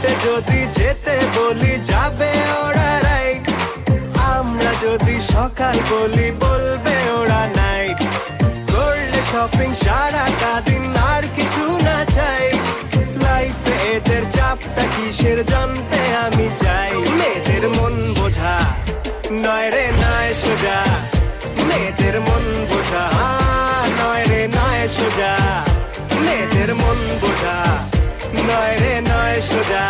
হেঁটে যদি যেতে বলি যাবে ওরা রাইট, আমরা যদি সকাল বলি বলবে ওরা নাইট। করলে শপিং সারাটা দিন আর কিছু না চাই, লাইফে এদের চাপটা কিসের জানতে আমি চাই। মেয়েদের মন বোঝা নয় রে নয় সোজা, মেয়েদের মন বোঝা নয় রে নয় সোজা, মেয়েদের মন বোঝা নয় রে নয় সোজা।